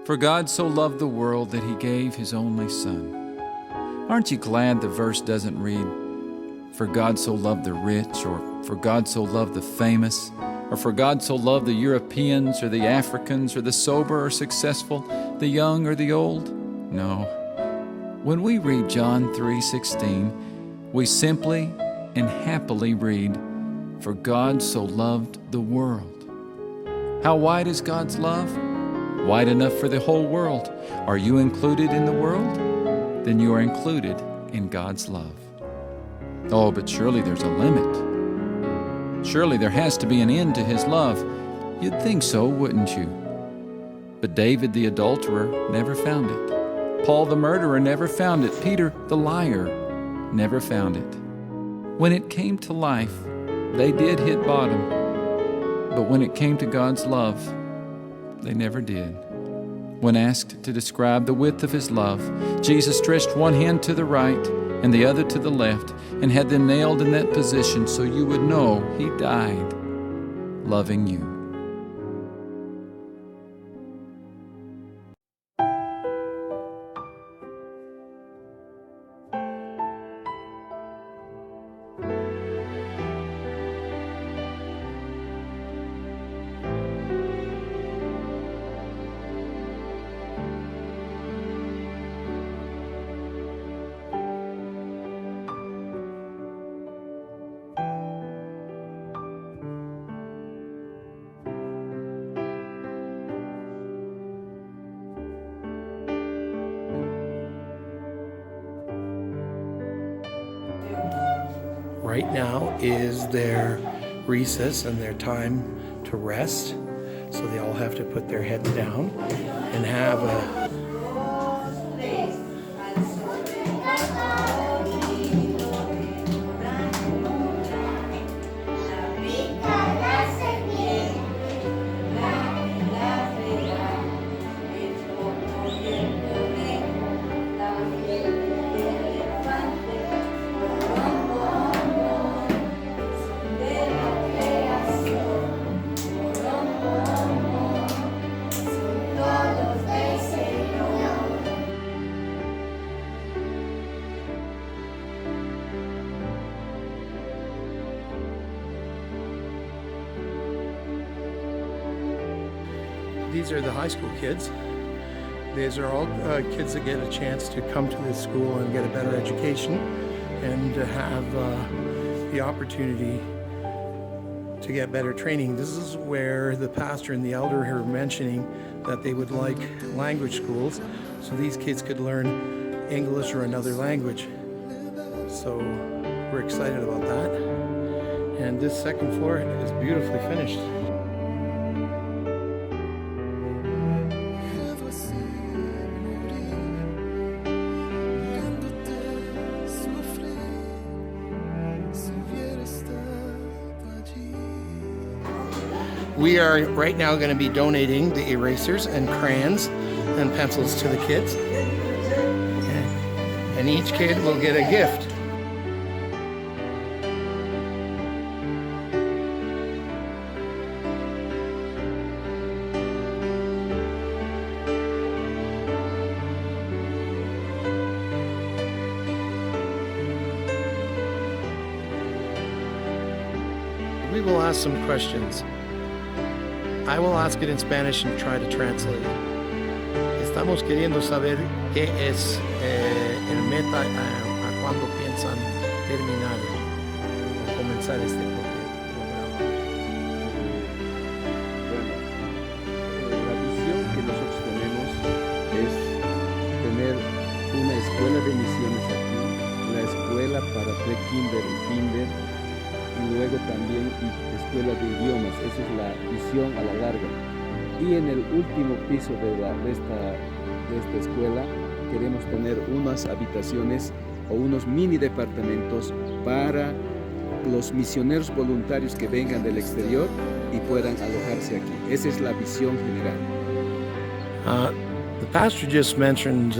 For God so loved the world that he gave his only Son. Aren't you glad the verse doesn't read, for God so loved the rich, or for God so loved the famous, or for God so loved the Europeans or the Africans or the sober or successful, the young or the old? No. When we read John 3:16, we simply and happily read, for God so loved the world. How wide is God's love? Wide enough for the whole world. Are you included in the world? Then you are included in God's love. Oh, but surely there's a limit. Surely there has to be an end to his love. You'd think so, wouldn't you? But David the adulterer never found it. Paul the murderer never found it. Peter the liar never found it. When it came to life, they did hit bottom. But when it came to God's love, they never did. When asked to describe the width of his love, Jesus stretched one hand to the right and the other to the left and had them nailed in that position so you would know he died loving you. Right now is their recess and their time to rest. So they all have to put their heads down and have a These are the high school kids. These are all kids that get a chance to come to this school and get a better education and to have the opportunity to get better training. This is where the pastor and the elder are mentioning that they would like language schools so these kids could learn English or another language. So we're excited about that. And this second floor is beautifully finished. We are right now going to be donating the erasers and crayons and pencils to the kids. And each kid will get a gift. We will ask some questions. I will ask it in Spanish and try to translate. Estamos queriendo saber qué es el meta, a cuándo piensan terminar o comenzar este programa. Bueno, la visión que nosotros tenemos es tener una escuela de misiones aquí, la escuela para pre-kinder y kinder, y luego también escuela de idiomas. Esa es la visión a la larga. Y en el último piso de esta escuela queremos tener unas habitaciones o unos mini departamentos para los misioneros voluntarios que vengan del exterior y puedan alojarse aquí. Esa es la visión general. The pastor just mentioned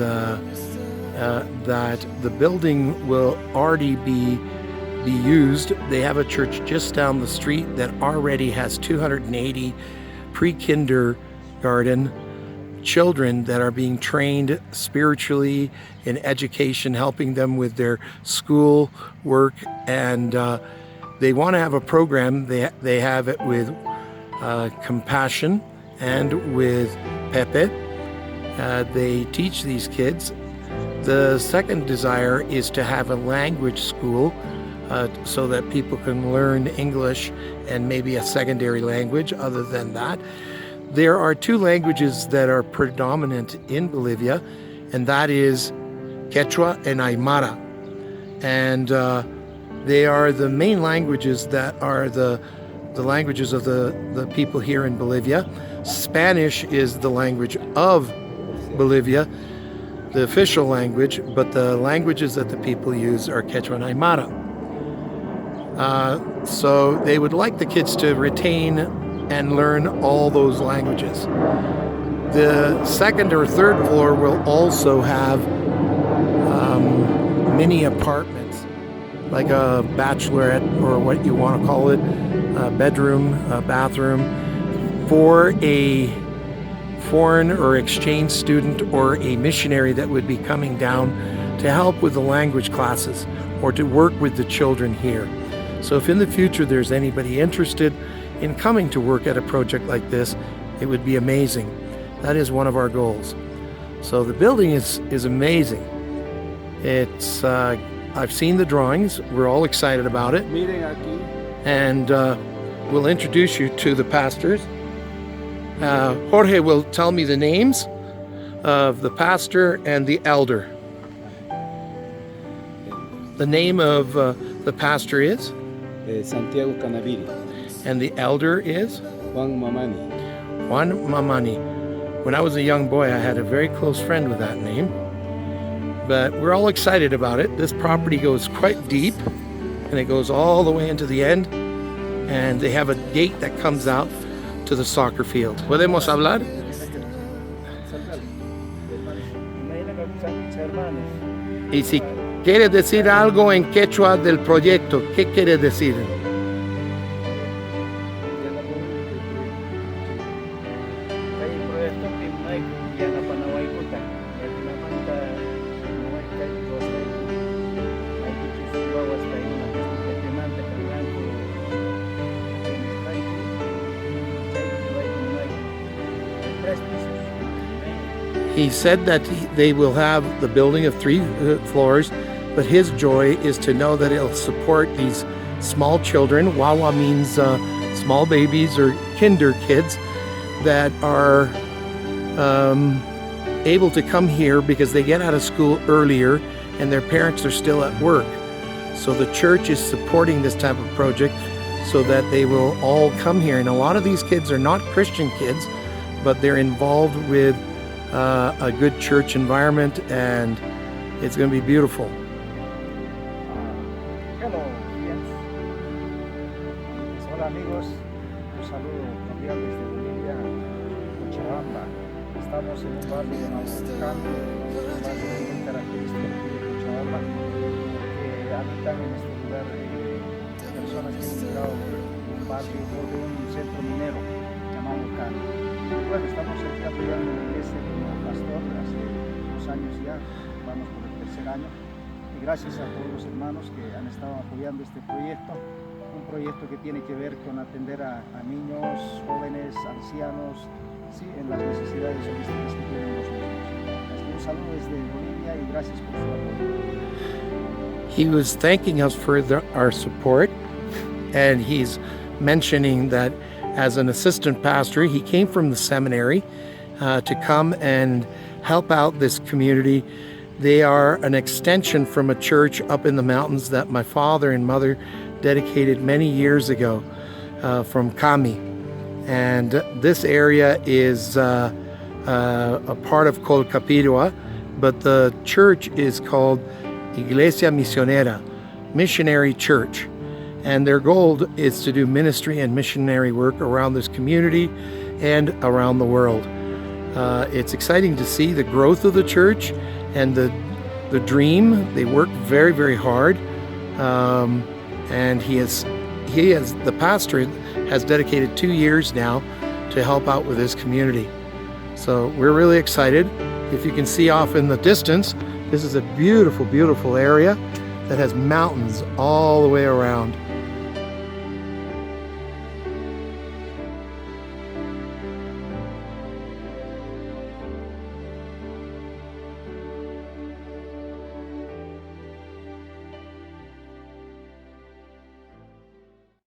that the building will already be used. They have a church just down the street that already has 280 pre-kindergarten children that are being trained spiritually in education, helping them with their school work, and they want to have a program. They have it with Compassion and with Pepe. They teach these kids. The second desire is to have a language school so that people can learn English and maybe a secondary language other than that. There are two languages that are predominant in Bolivia, and that is Quechua and Aymara. And they are the main languages that are the languages of the people here in Bolivia. Spanish is the language of Bolivia, the official language, but the languages that the people use are Quechua and Aymara. So they would like the kids to retain and learn all those languages. The second or third floor will also have mini apartments, like a bachelorette or what you want to call it, a bedroom, a bathroom, for a foreign or exchange student or a missionary that would be coming down to help with the language classes or to work with the children here. So if in the future there's anybody interested in coming to work at a project like this, it would be amazing. That is one of our goals. So the building is amazing. It's I've seen the drawings. We're all excited about it. Miren aquí. And we'll introduce you to the pastors. Jorge will tell me the names of the pastor and the elder. The name of the pastor is? Santiago Canaviri. And the elder is? Juan Mamani. Juan Mamani. When I was a young boy, I had a very close friend with that name. But we're all excited about it. This property goes quite deep, and it goes all the way into the end. And they have a gate that comes out to the soccer field. ¿Podemos hablar? Y si quiere decir algo en quechua del proyecto, ¿qué quiere decir? He said that they will have the building of 3 floors, but his joy is to know that it'll support these small children. Wawa means small babies or kinder kids that are able to come here because they get out of school earlier and their parents are still at work. So the church is supporting this type of project so that they will all come here. And a lot of these kids are not Christian kids, but they're involved with a good church environment, and it's going to be beautiful. Hello, friends. Hola amigos, un saludo cordial desde Bolivia, Cochabamba. Estamos en un barrio de Naucán, un barrio muy característico de Cochabamba, que habitan en este lugar personas que han migrado de un barrio o de un centro minero llamado Can. Bueno, estamos aquí apoyando la iglesia como pastor hace 2 años ya, vamos por el 3er año, y gracias a todos los hermanos que han estado apoyando este proyecto, un proyecto que tiene que ver con atender a niños, jóvenes, ancianos, sí, en las necesidades holísticas que tienen los niños. Así que un saludo desde Bolivia y gracias por su apoyo. He was thanking us for our support, and he's mentioning that as an assistant pastor, he came from the seminary to come and help out this community. They are an extension from a church up in the mountains that my father and mother dedicated many years ago from Kami. And this area is a part of Colcapirhua, but the church is called Iglesia Misionera, Missionary Church. And their goal is to do ministry and missionary work around this community and around the world. It's exciting to see the growth of the church and the dream. They work very, very hard. And the pastor has dedicated 2 years now to help out with this community. So we're really excited. If you can see off in the distance, this is a beautiful, beautiful area that has mountains all the way around.